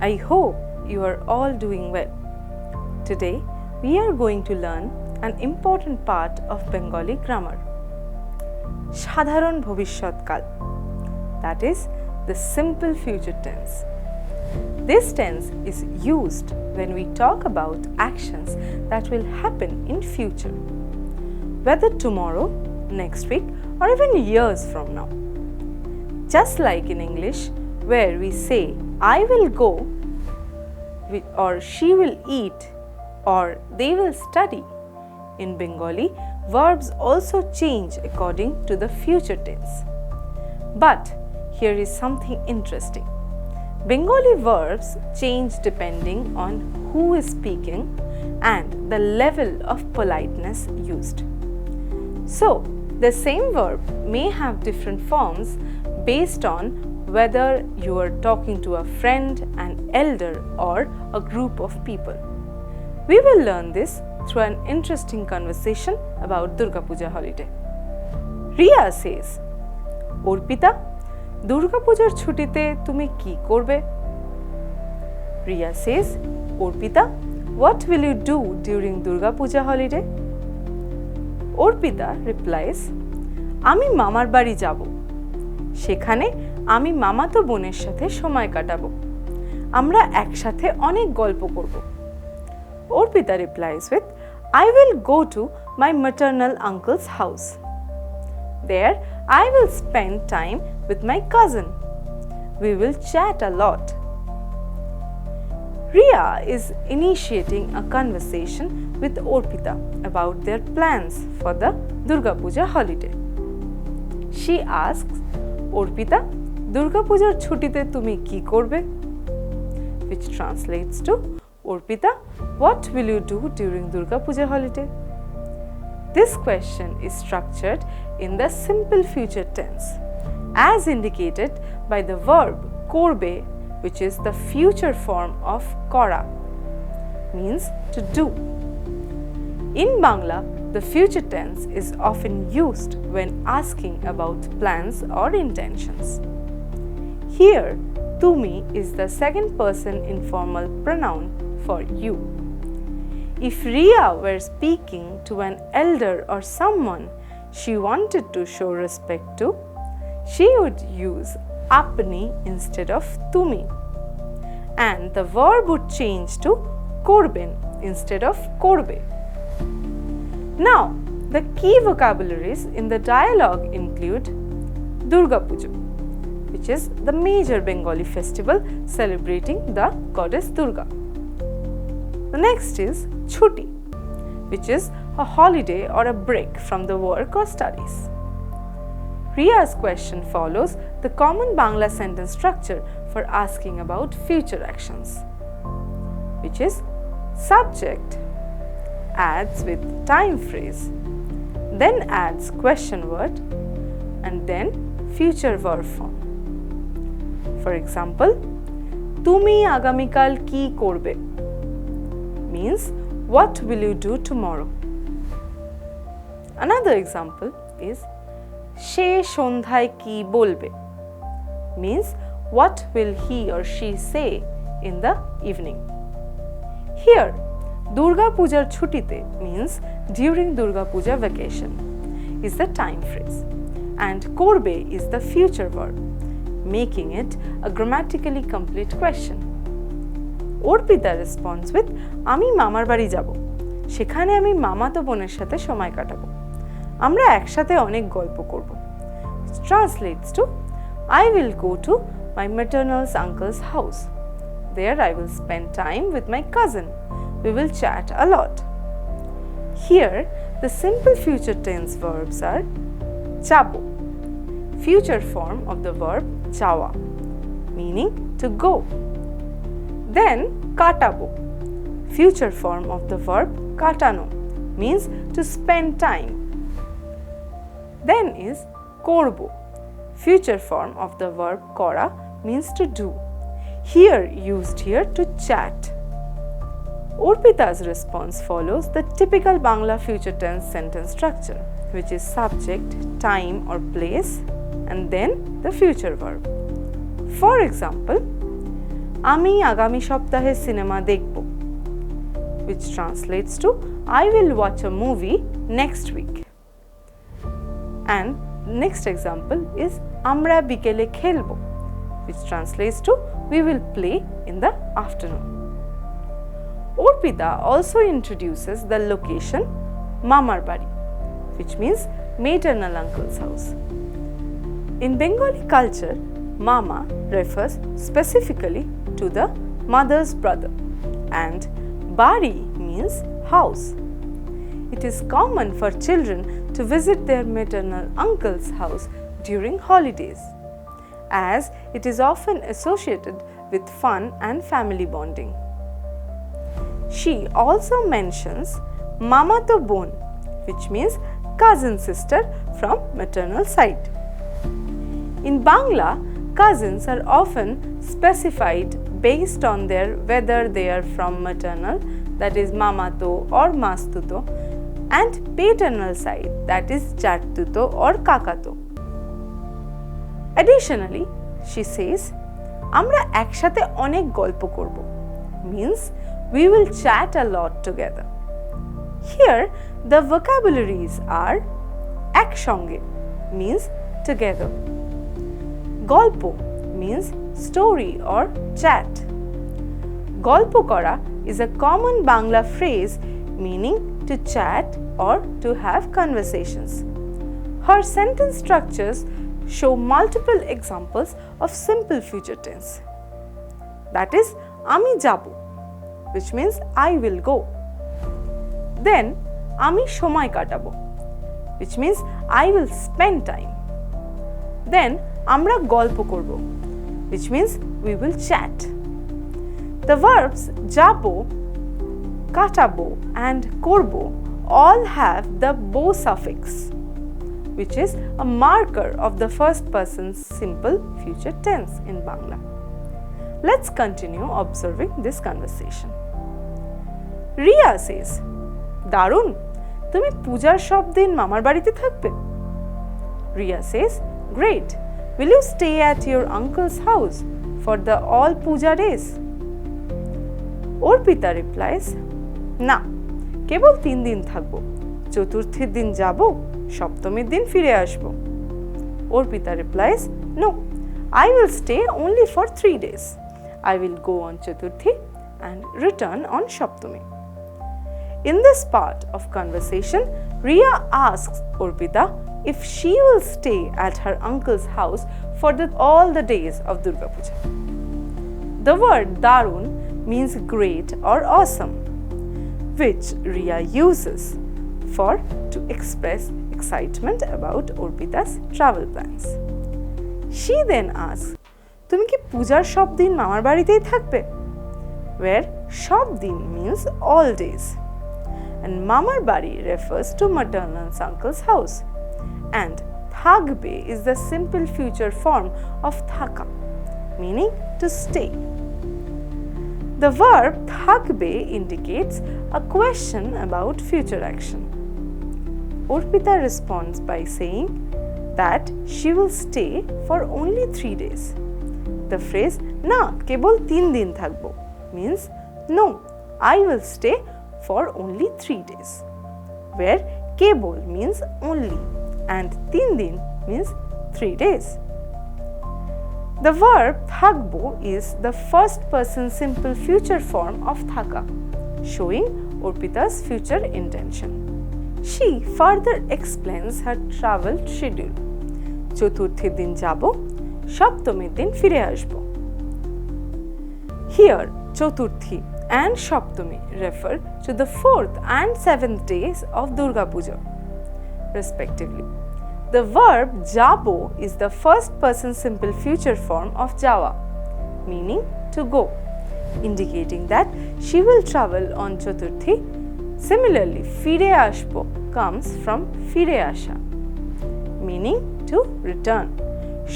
I hope you are all doing well. Today, we are going to learn an important part of Bengali grammar. সাধারণ ভবিষ্যৎকাল, that is the simple future tense. This tense is used when we talk about actions that will happen in future, whether tomorrow, next week, or even years from now. Just like in English, where we say I will go, or she will eat, or they will study. In Bengali, verbs also change according to the future tense. But here is something interesting. Bengali verbs change depending on who is speaking and the level of politeness used. So, the same verb may have different forms based on whether you are talking to a friend, an elder, or a group of people. We will learn this through an interesting conversation about Durga Puja holiday. Riya says, Orpita, Durga Pujar ছুটিতে তুমি কি করবে? Riya says, Orpita, what will you do during Durga Puja holiday? Orpita replies, আমি মামার বাড়ি যাব। সেখানে আমি মামাতো বোনের সাথে সময় কাটাবো। আমরা একসাথে অনেক গল্প করব। Orpita replies with, I will go to my maternal uncle's house. There, I will spend time with my cousin. We will chat a lot. Riya is initiating a conversation with Orpita about their plans for the Durga Puja holiday. She asks, Orpita, Durga Pujar ছুটিতে তুমি কি করবে? Which translates to, Orpita, what will you do during Durga Puja holiday? This question is structured in the simple future tense, as indicated by the verb korbe, which is the future form of kora, means to do. In Bangla, the future tense is often used when asking about plans or intentions. Here, tumi is the second person informal pronoun for you. If Riya were speaking to an elder or someone she wanted to show respect to, she would use apni instead of tumi, and the verb would change to korben instead of korbe. Now, the key vocabularies in the dialogue include Durga Puja, which is the major Bengali festival celebrating the goddess Durga. The next is Chuti, which is a holiday or a break from the work or studies. Riya's question follows the common Bangla sentence structure for asking about future actions, which is subject adds with time phrase, then adds question word, and then future verb form. For example, Tumi agamikal ki korbe means what will you do tomorrow? Another example is she shondhay ki bolbe means what will he or she say in the evening. Here, Durga Pujar ছুটিতে means during Durga Puja vacation is the time phrase, and korbe is the future verb, making it a grammatically complete question. Orpita responds with, আমি মামার বাড়ি যাব। সেখানে আমি মামাতো বোনের সাথে সময় কাটাবো। আমরা একসাথে অনেক গল্প করব। It translates to, I will go to my maternal uncle's house. There I will spend time with my cousin. We will chat a lot. Here, the simple future tense verbs are chabo, future form of the verb chawa, meaning to go. Then katabo, future form of the verb katano, means to spend time. Then is korbo, future form of the verb kora, means to do. Here used here to chat. Orpita's response follows the typical Bangla future tense sentence structure, which is subject, time or place, and then the future verb. For example, আমি আগামী সপ্তাহে cinema দেখব, which translates to I will watch a movie next week. And next example is আমরা বিকেলে খেলবো, which translates to we will play in the afternoon. Orpita also introduces the location Mamar Bari, which means maternal uncle's house. In Bengali culture, Mama refers specifically to the mother's brother and Bari means house. It is common for children to visit their maternal uncle's house during holidays, as it is often associated with fun and family bonding. She also mentions Mama to Bon, which means cousin sister from maternal side. In Bangla, cousins are often specified based on whether they are from maternal, that is Mamato or Mastuto, and paternal side, that is Jattuto or Kakato. Additionally, she says, আমরা একসাথে অনেক গল্প করব, means we will chat a lot together. Here, the vocabularies are একসঙ্গে means together. Golpo means story or chat. Golpo kora is a common Bangla phrase meaning to chat or to have conversations. Her sentence structures show multiple examples of simple future tense. That is, ami jabo, which means I will go. Then, ami shomoy katabo, which means I will spend time. Then, আমরা গল্প করব, which means we will chat. The verbs যাবো, কাটাবো and করবো all have the bo suffix, which is a marker of the first person's simple future tense in Bangla. Let's continue observing this conversation. Riya says, দারুণ, তুমি পূজার সব দিন মামার বাড়িতে থাকবে? Riya says, great. Will you stay at your uncle's house for the all puja days? Orpita replies, না, কেবল 3 দিন থাকবো, চতুর্থীর দিন যাব, সপ্তমীর দিন ফিরে আসব. Orpita replies, no, I will stay only for 3 days. I will go on Chaturthi and return on Shaptami. In this part of conversation, Riya asks Orpita if she will stay at her uncle's house for all the days of Durga Puja. The word Darun means great or awesome, which Riya uses to express excitement about Orpita's travel plans. She then asks, তুমি কি পূজার সব দিন মামার বাড়িতেই থাকবে? Where সব দিন means all days, and mamar bari refers to maternal uncle's house. And thagbe is the simple future form of thaka, meaning to stay. The verb thagbe indicates a question about future action. Orpita responds by saying that she will stay for only 3 days. The phrase na kebol 3 din thakbo means no, I will stay for only 3 days, where kebol means only and 3 din means 3 days. The verb thakbo is the first person simple future form of thaka, showing Orpita's future intention. She further explains her travel schedule. চতুর্থীর দিন যাব, সপ্তমীর দিন ফিরে আসব. Here, Chaturthi and Shaptami refer to the 4th and 7th days of Durga Puja, respectively. The verb jabo is the first person simple future form of jawa, meaning to go, indicating that she will travel on Chaturthi. Similarly, fire ashbo comes from fire asha, meaning to return,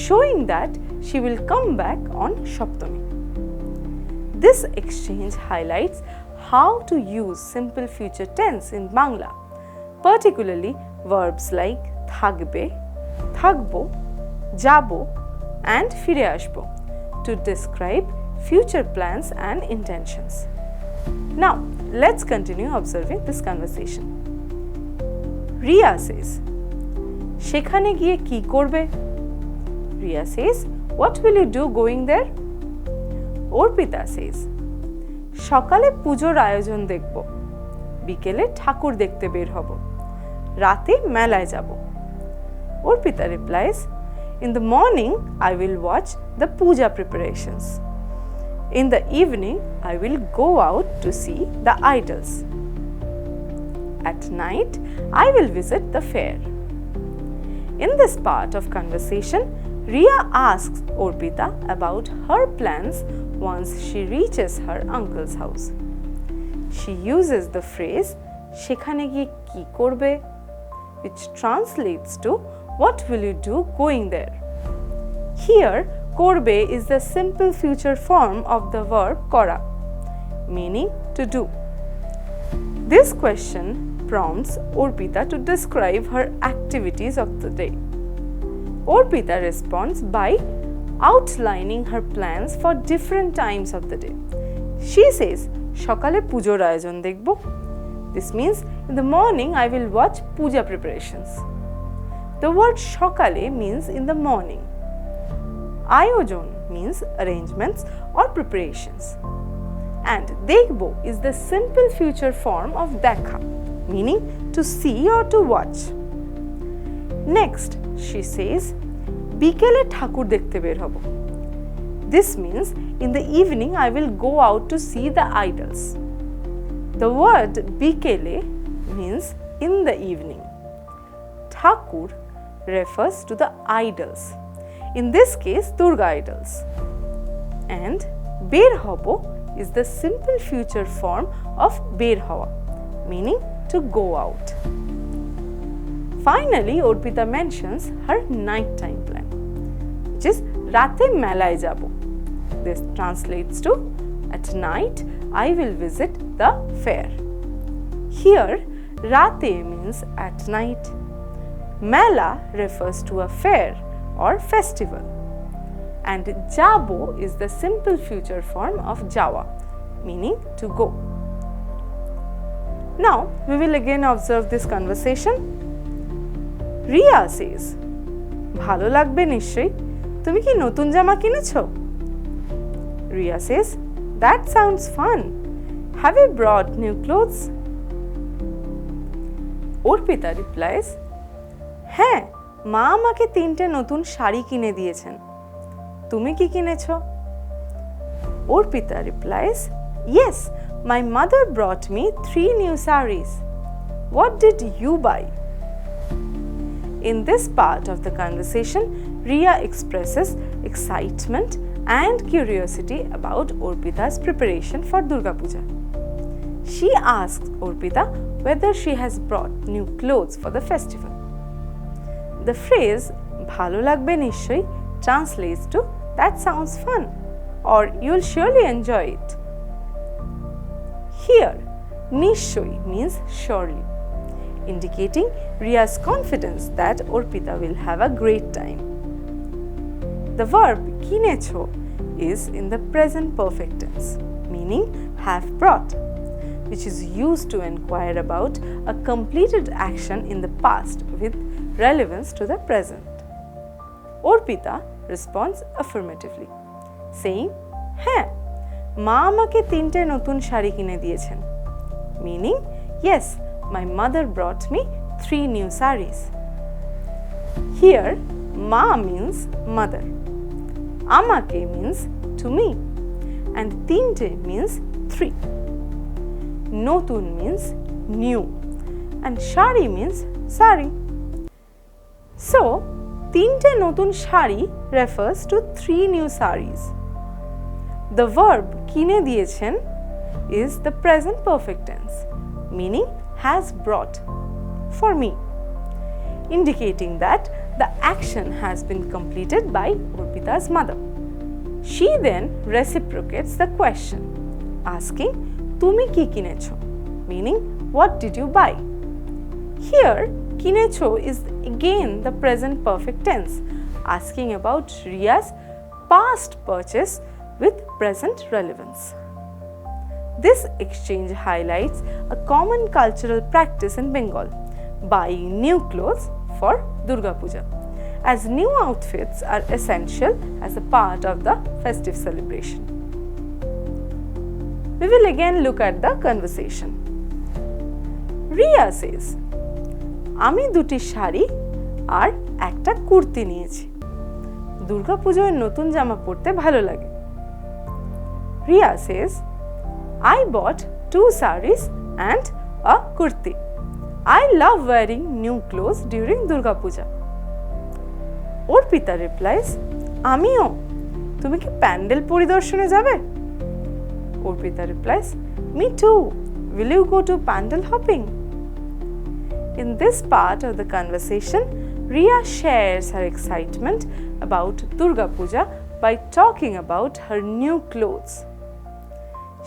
showing that she will come back on Shaptami. This exchange highlights how to use simple future tense in Bangla, particularly verbs like thagbe, thagbo, jabo and fire ashbo to describe future plans and intentions. Now, let's continue observing this conversation. Ria says, "Shekhane giye ki korbe?" Ria says, "What will you do going there?" Orpita says, "Shokale pujor ayojon dekhbo, bikele ঠাকুর দেখতে বের হব, রাতে মেলায় যাব." Orpita replies, "In the morning I will watch the puja preparations. In the evening I will go out to see the idols. At night I will visit the fair." In this part of conversation, Ria asks Orpita about her plans once she reaches her uncle's house. She uses the phrase "shekhane giye ki korbe," which translates to "what will you do going there?" Here, korbe is the simple future form of the verb kora, meaning to do. This question prompts Orpita to describe her activities of the day. Orpita responds by outlining her plans for different times of the day. She says, "Shokale pujor ayojon dekhbo." This means in the morning I will watch puja preparations. The word shokale means in the morning. Ayojon means arrangements or preparations. And dekhbo is the simple future form of dekha, meaning to see or to watch. Next, she says, "Bikele ঠাকুর দেখতে বের হব." This means in the evening I will go out to see the idols. The word bikele means in the evening. Thakur refers to the idols, in this case Durga idols. And ber hobo is the simple future form of ber hawa, meaning to go out. Finally, Orpita mentions her nighttime plan, which is rate melay jabo. This translates to "at night I will visit the fair." Here, rate means at night. Mela refers to a fair or festival. And jabo is the simple future form of jawa, meaning to go. Now, we will again observe this conversation. Ria says, "Bhalo lagbe nishchoi, tumi ki notun jama kinecho?" Ria says, "That sounds fun. Have you brought new clothes?" Orpita replies, "হ্যাঁ, মা আমাকে 3টে নতুন শাড়ি কিনে দিয়েছেন। তুমি কি কিনেছো?" Orpita replies, "Yes, my mother brought me 3 new sarees. What did you buy?" In this part of the conversation, Ria expresses excitement and curiosity about Orpita's preparation for Durga Puja. She asks Orpita whether she has brought new clothes for the festival. The phrase "bhalo lagbe nishchoi" translates to "that sounds fun" or "you'll surely enjoy it." Here, nishchoi means surely, indicating Ria's confidence that Orpita will have a great time. The verb kinecho is in the present perfect tense, meaning have brought, which is used to inquire about a completed action in the past with relevance to the present. Orpita responds affirmatively, saying, "হ্যাঁ, মা আমাকে 3টে নতুন শাড়ি কিনে দিয়েছেন," meaning, "Yes, my mother brought me 3 new sarees." Here, ma means mother, amake means to me, and 3টে means 3. Notun means new, and shari means sari. So, 3টে নতুন sari refers to 3 new sarees. The verb কিনে দিয়েছেন is the present perfect tense, meaning has brought for me, indicating that the action has been completed by Orpita's mother. She then reciprocates the question, asking, "Tumi ki kinecho?" meaning, "What did you buy?" Here, kinecho is again the present perfect tense, asking about Ria's past purchase with present relevance. This exchange highlights a common cultural practice in Bengal, buying new clothes for Durga Puja, as new outfits are essential as a part of the festive celebration. We will again look at the conversation. Riya says, "Ami duti shari আর একটা কুর্তি নিয়েছি। দুর্গা পুজোয় নতুন জামা পরতে ভালো লাগে." Riya says, "I bought 2 sarees and a kurti. I love wearing new clothes during Durga Puja." Orpita replies, "আমিও। তুমি কি প্যান্ডেল পরিদর্শনে যাবে?" Orpita replies, "Me too. Will you go to pandal hopping?" In this part of the conversation, Riya shares her excitement about Durga Puja by talking about her new clothes.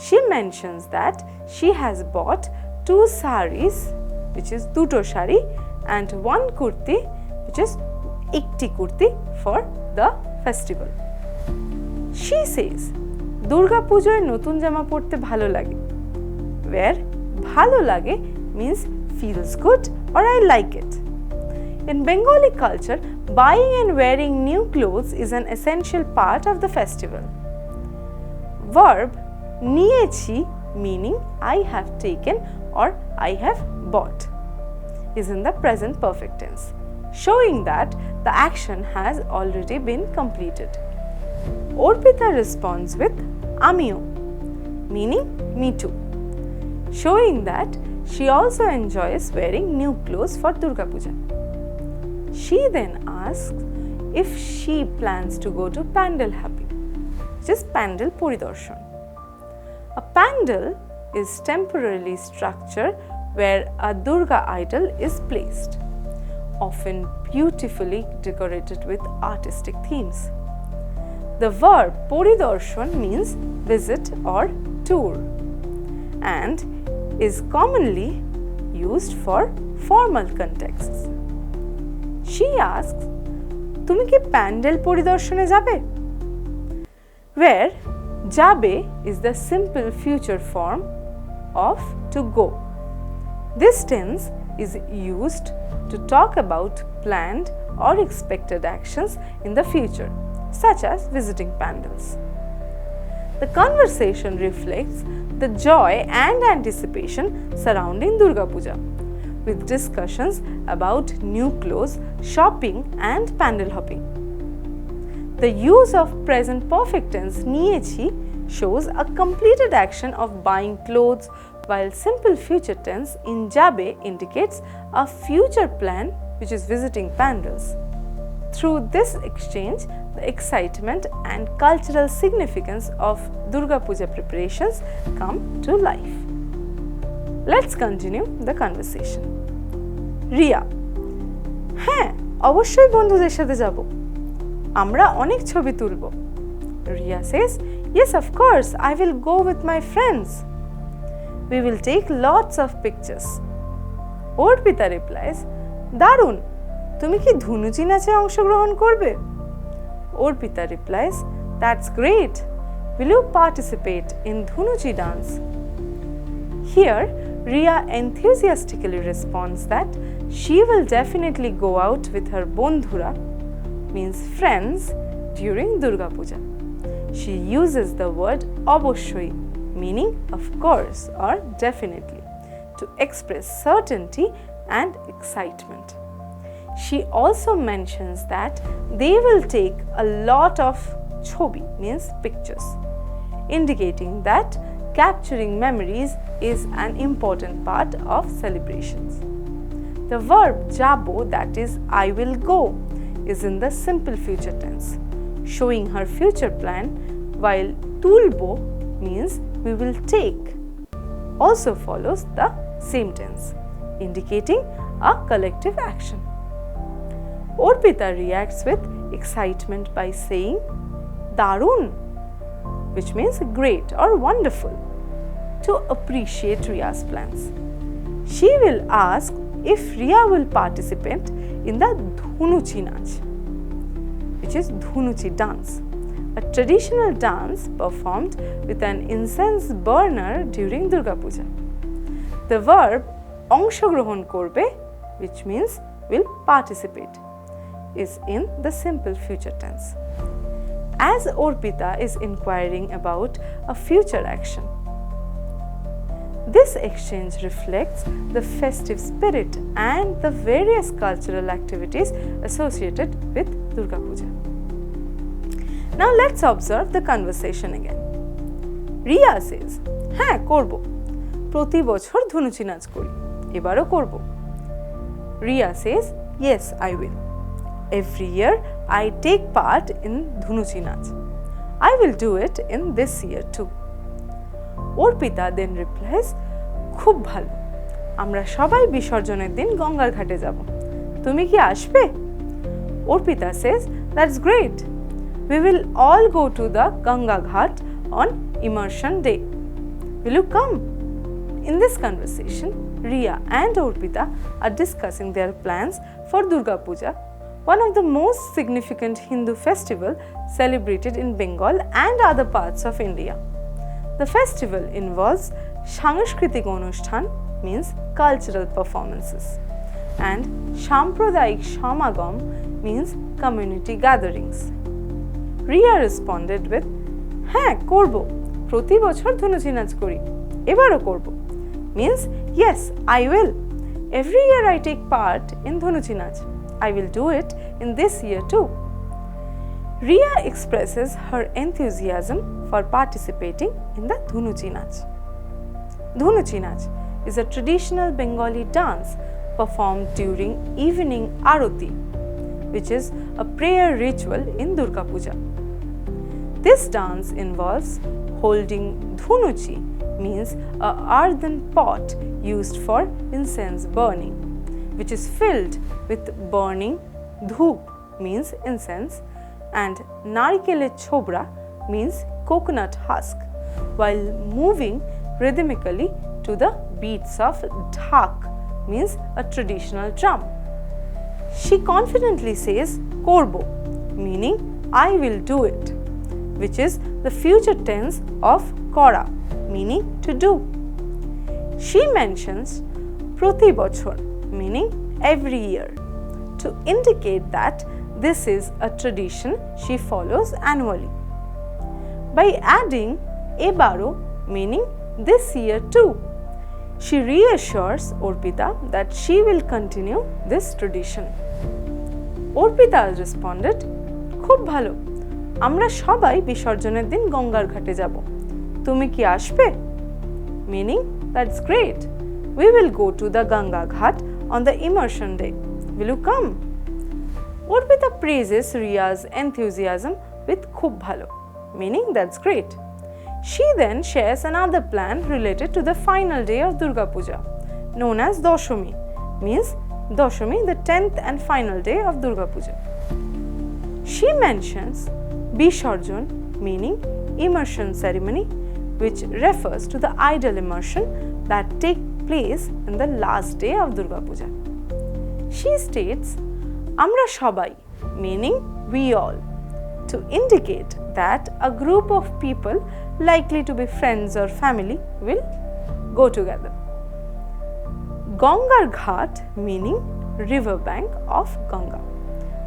She mentions that she has bought 2 sarees, which is duto shari, and 1 kurti, which is ekti kurti, for the festival. She says, Durga Pujoy notun jama porte bhalo lage, where bhalo lage means feels good or I like it. In Bengali culture, buying and wearing new clothes is an essential part of the festival. Verb niyechi, meaning I have taken or I have bought, is in the present perfect tense, showing that the action has already been completed. Orpita responds with Amio, meaning me too, showing that she also enjoys wearing new clothes for Durga Puja. She then asks if she plans to go to pandal hopping, which is pandal poridarshan. A pandal is temporarily structure where a Durga idol is placed, often beautifully decorated with artistic themes. The verb poridarshan means visit or tour and is commonly used for formal contexts. She asks, "Tumi ki pandal poridarshone jabe?" Where jabe is the simple future form of to go. This tense is used to talk about planned or expected actions in the future, such as visiting pandals. The conversation reflects the joy and anticipation surrounding Durga Puja, with discussions about new clothes, shopping, and pandal hopping. The use of present perfect tense niyechi shows a completed action of buying clothes, while simple future tense in jabe indicates a future plan, which is visiting pandals. Through this exchange, the excitement and cultural significance of Durga Puja preparations come to life. Let's continue the conversation. Riya, হ্যাঁ অবশ্যই বন্ধুদের সাথে যাব, আমরা অনেক ছবি তুলব। Riya says, "Yes, of course, I will go with my friends. We will take lots of pictures." Orpita replies, "দারুণ, তুমি কি ধুনুচি নাচে অংশগ্রহণ করবে?" Orpita replies, "That's great. Will you participate in Dhunuchi dance?" Here, Riya enthusiastically responds that she will definitely go out with her bondhura, means friends, during Durga Puja. She uses the word obosshoi, meaning of course or definitely, to express certainty and excitement. She also mentions that they will take a lot of chobi, means pictures, indicating that capturing memories is an important part of celebrations. The verb jabo, that is I will go, is in the simple future tense, showing her future plan, while tulbo means we will take also follows the same tense, indicating a collective action. Orpita reacts with excitement by saying darun, which means great or wonderful, to appreciate Riya's plans. She will ask if Riya will participate in the Dhunuchi Nach, which is Dhunuchi dance, a traditional dance performed with an incense burner during Durga Puja. The verb অংশগ্রহণ করবে, which means will participate, is in the simple future tense. As Orpita is inquiring about a future action, this exchange reflects the festive spirit and the various cultural activities associated with Durga Puja. Now let's observe the conversation again. Riya says, হ্যাঁ করব, প্রতি বছর ধুনুচি নাচ করি, এবারও করব. Riya says, yes, I will. Every year I take part in ধুনুচি নাচ. I will do it in this year too. Orpita then replies, খুব ভালো, আমরা সবাই বিসর্জনের দিন গঙ্গার ঘাটে যাব, তুমি কি আসবে? Orpita says, that's great. We will all go to the Ganga Ghat on immersion day. Will you come? In this conversation, Riya and Orpita are discussing their plans for Durga Puja, one of the most significant Hindu festival celebrated in Bengal and other parts of India. The festival involves সাংস্কৃতিক অনুষ্ঠান, means cultural performances, and সাম্প্রদায়িক সমাগম, means community gatherings. Riya responded with, হ্যাঁ করব, প্রতি বছর ধুনুচি নাচ করি, এবারও করব, means yes, I will. Every year I take part in ধুনুচি নাচ. I will do it in this year too. Riya expresses her enthusiasm for participating in the Dhunuchi Nach. Dhunuchi Nach is a traditional Bengali dance performed during evening arati, which is a prayer ritual in Durga Puja. This dance involves holding dhunuchi, means a earthen pot used for incense burning, which is filled with burning dhoop, means incense, and narikele chobra, means coconut husk, while moving rhythmically to the beats of dhak, means a traditional drum. She confidently says korbo, meaning I will do it, which is the future tense of kora, meaning to do. She mentions proti bochor, meaning every year, to indicate that this is a tradition she follows annually. By adding ebaro, meaning this year too, she reassures Orpita that she will continue this tradition. Orpita responded, খুব ভালো, আমরা সবাই বিসর্জনের দিন গঙ্গার ঘাটে যাব, তুমি কি আসবে? Meaning, that's great. We will go to the Ganga Ghat on the immersion day. Will you come? Orpita praises Riya's enthusiasm with khub bhalo, meaning that's great. She then shares another plan related to the final day of Durga Puja, known as Doshami, means Doshami, the 10th and final day of Durga Puja. She mentions Bisharjan, meaning immersion ceremony, which refers to the idol immersion that takes place in the last day of Durga Puja. She states, Amra Shabai, meaning we all, to indicate that a group of people likely to be friends or family will go together. Gangar Ghat, meaning river bank of Ganga,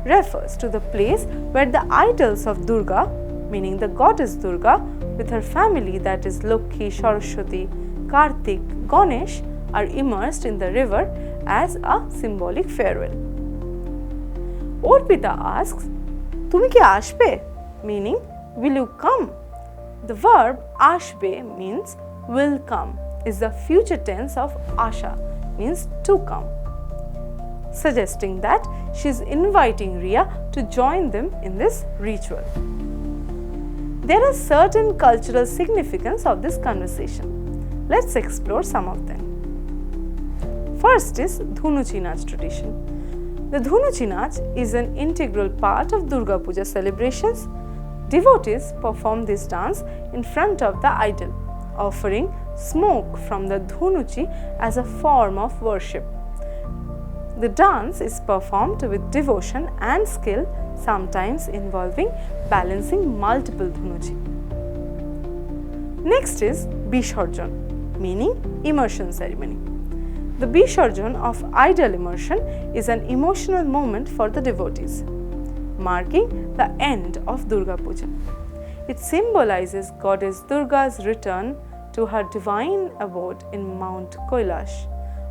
refers to the place where the idols of Durga, meaning the goddess Durga, with her family, that is Lokhi, Saraswati, Kartik, Ganesh, are immersed in the river as a symbolic farewell. Orpita asks, তুমি কি আসবে? Meaning, will you come? The verb ashbe means will come, is the future tense of asha, means to come, suggesting that she is inviting Riya to join them in this ritual. There are certain cultural significance of this conversation. Let's explore some of them. First is Dhunuchi Nach tradition. The Dhunuchi Nach is an integral part of Durga Puja celebrations. Devotees perform this dance in front of the idol, offering smoke from the Dhunuchi as a form of worship. The dance is performed with devotion and skill sometimes involving balancing multiple dhunuji. Next is Bisharjan, meaning immersion ceremony. The Bisharjan of idol immersion is an emotional moment for the devotees, marking the end of Durga Puja. It symbolizes Goddess Durga's return to her divine abode in Mount Kailash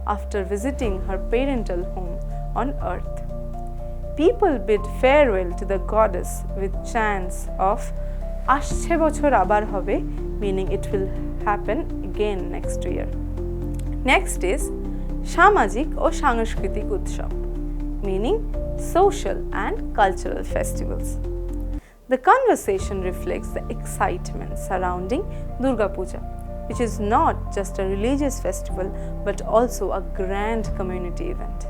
after visiting her parental home on earth. People bid farewell to the goddess with chants of Ashche bochor abar hobe, meaning it will happen again next year. Next is Samajik or Sanskritik Utsav, meaning social and cultural festivals. The conversation reflects the excitement surrounding Durga Puja, which is not just a religious festival but also a grand community event.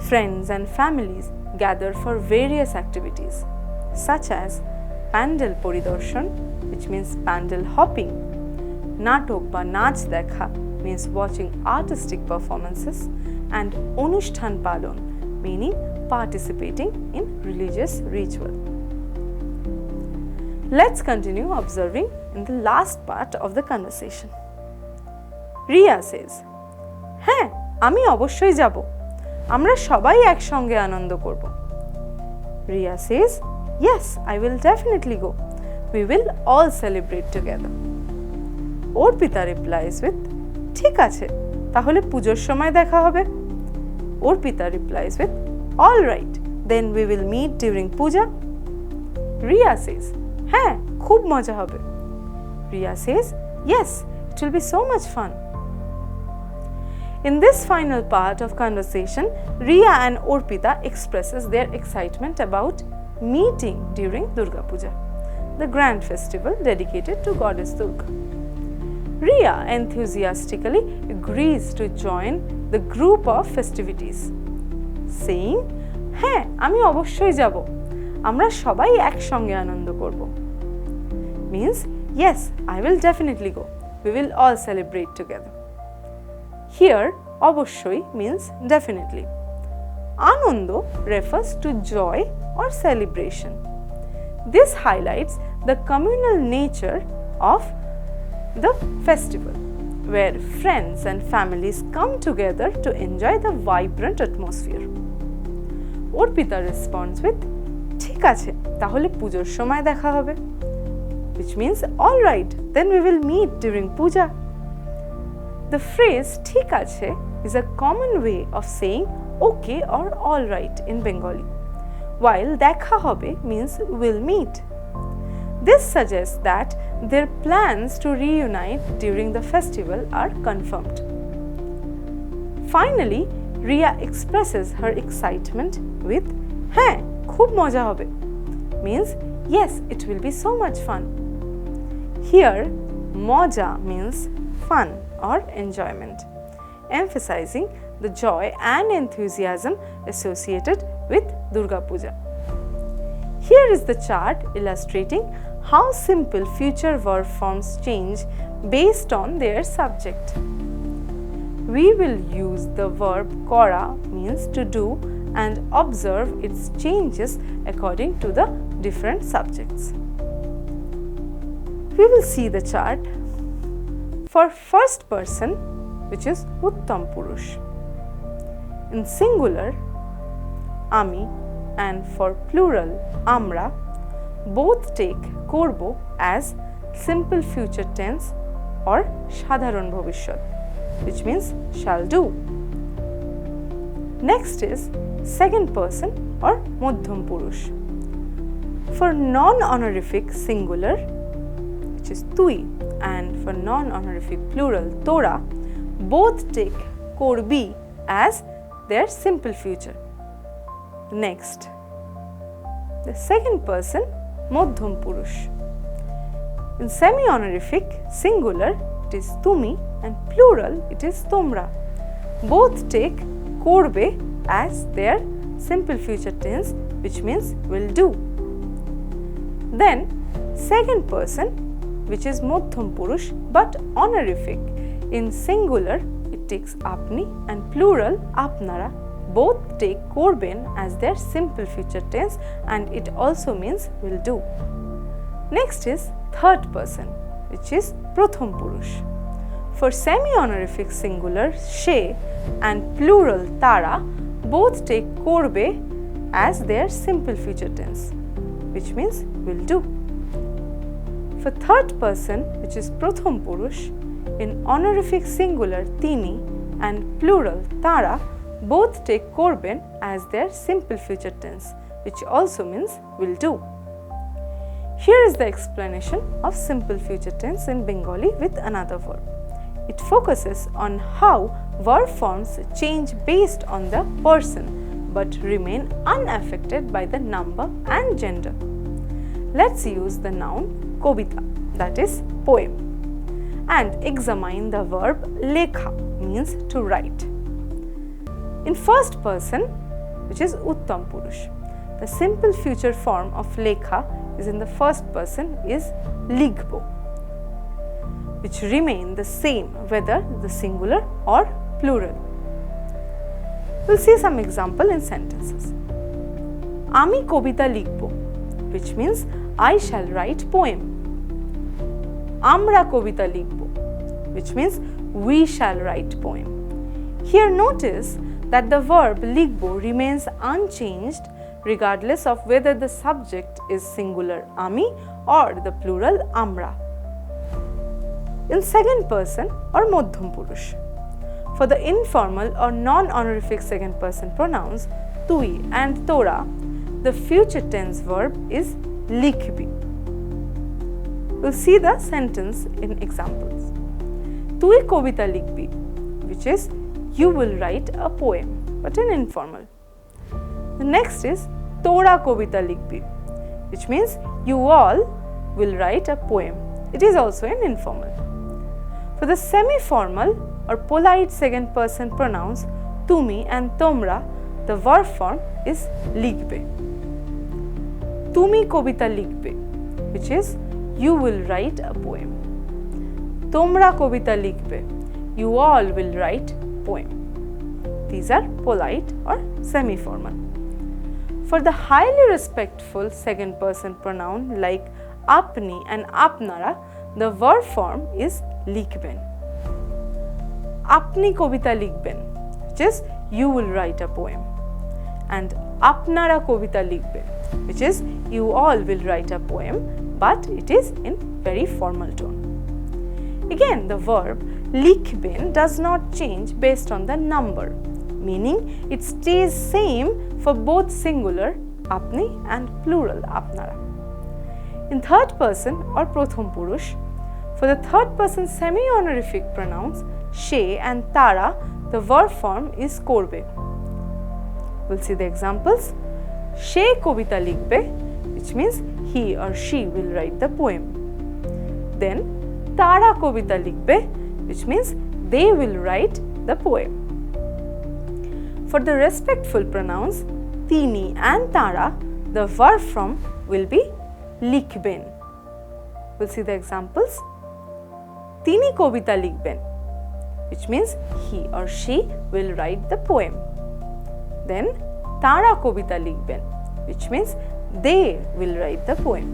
Friends and families gather for various activities such as Pandal Poridarshan, which means pandal hopping, Natok ba Nach Dekha, means watching artistic performances, and Onushthan Palon, meaning participating in religious ritual. Let's continue observing in the last part of the conversation. Riya says, "হ্যাঁ, আমি অবশ্যই যাব। আমরা সবাই একসঙ্গে আনন্দ করব." Riya says, "Yes, I will definitely go. We will all celebrate together." Orpita replies with, "ঠিক আছে, তাহলে পুজোর সময় দেখা হবে." Orpita replies with, "All right, then we will meet during puja." Riya says, "হ্যাঁ, খুব মজা হবে." Riya says, "Yes, it will be so much fun." In this final part of conversation, Riya and Orpita expresses their excitement about meeting during Durga Puja, the grand festival dedicated to Goddess Durga. Riya enthusiastically agrees to join the group of festivities, saying, "হ্যাঁ, আমি অবশ্যই যাব। আমরা সবাই একসঙ্গে আনন্দ করব." Means, "Yes, I will definitely go. We will all celebrate together." Here, অবশ্যই means definitely. Anondo refers to joy or celebration. This highlights the communal nature of the festival, where friends and families come together to enjoy the vibrant atmosphere. Orpita responds with, "ঠিক আছে, তাহলে পুজোর সময় দেখা হবে," which means, "All right, then we will meet during puja." The phrase "ঠিক আছে" is a common way of saying okay or all right in Bengali, while দেখা হবে means we'll meet. This suggests that their plans to reunite during the festival are confirmed. Finally, Riya expresses her excitement with "হ্যাঁ, খুব মজা হবে," means yes, it will be so much fun. Here, moja means fun or enjoyment, emphasizing the joy and enthusiasm associated with Durga Puja. Here is the chart illustrating how simple future verb forms change based on their subject. We will use the verb kora, means to do, and observe its changes according to the different subjects. We will see the chart. For first person, which is Uttam Purush, in singular Ami, and for plural Amra, both take korbo as simple future tense or Shadharon Bhavishyat, which means shall do. Next is second person or Madhyam Purush. For non-honorific singular, which is tui, and for non-honorific plural tora, both take korbi as their simple future. Next, the second person Madhyam Purush. In semi-honorific singular, it is tumi, and plural it is tomra. Both take korbe as their simple future tense, which means will do. Then second person, which is Madhyam Purush but honorific. In singular, it takes apni, and plural apnara. both take করবেন as their simple future tense and it also means will do. Next is third person, which is প্রথম পুরুষ. For semi-honorific singular she and plural তারা both take করবে as their simple future tense, which means will do. For third person, which is প্রথম পুরুষ, in honorific singular তিনি and plural তারা both take করবেন as their simple future tense, which also means will do. Here is the explanation of simple future tense in Bengali with another verb. It focuses on how verb forms change based on the person but remain unaffected by the number and gender. Let's use the noun kobita, that is poem, and examine the verb lekha, means to write. In first person, which is uttam purush, the simple future form of lekha is in the first person is likhbo, which remain the same whether the singular or plural. We'll see some example in sentences. Ami kobita likhbo, which means I shall write poem. Amra kobita likhbo, which means we shall write poem. Here notice that the verb likhbo remains unchanged regardless of whether the subject is singular ami or the plural amra. In second person or madhyam purush, for the informal or non-honorific second person pronouns tui and tora, the future tense verb is likhbi. We'll see the sentence in examples. Tui kobita likhbi, which is you will write a poem, but in informal. The next is tora kobita likhbi, which means you all will write a poem. It is also in informal. For the semi-formal or polite second person pronouns tumi and tomra, the verb form is likhbe. Tumi kobita likhbe, which is you will write a poem. Tomra kobita likhbe, you all will write poem. These are polite or semi-formal. For the highly respectful second person pronoun like apni and apnara, the verb form is likhben. Apni kobita likhben, which is you will write a poem, and apnara kobita likhben, which is you all will write a poem, but it is in very formal tone. Again, the verb likhben does not change based on the number, meaning it stays same for both singular apni and plural apnara. In third person or prothom purush, for the third person semi-honorific pronouns she and tara, the verb form is korbe. We'll see the examples. She kobita likhbe, which means he or she will write the poem. Then tara kobita likhbe, which means they will write the poem. For the respectful pronouns tini and tara, the verb form will be likhben. We'll see the examples. Tini kobita likhben, which means he or she will write the poem. Then tara kobita likhben, which means they will write the poem.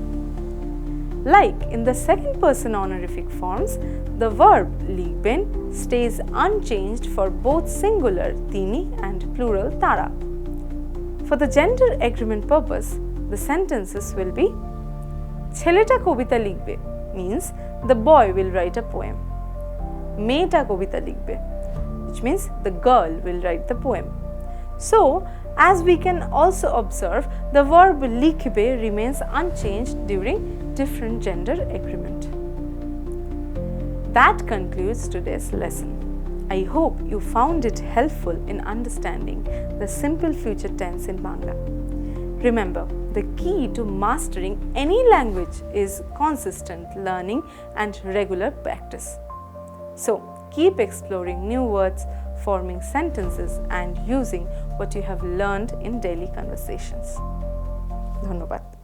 Like in the second person honorific forms, the verb likhben stays unchanged for both singular tini and plural tara. For the gender agreement purpose, the sentences will be Cheleta kobita likhbe means the boy will write a poem. Meta kobita likhbe, which means the girl will write the poem. So, as we can also observe, the verb likhbe remains unchanged during different gender agreement. That concludes today's lesson. I hope you found it helpful in understanding the simple future tense in Bangla. Remember, the key to mastering any language is consistent learning and regular practice. So, keep exploring new words, forming sentences and using what you have learned in daily conversations. ধন্যবাদ।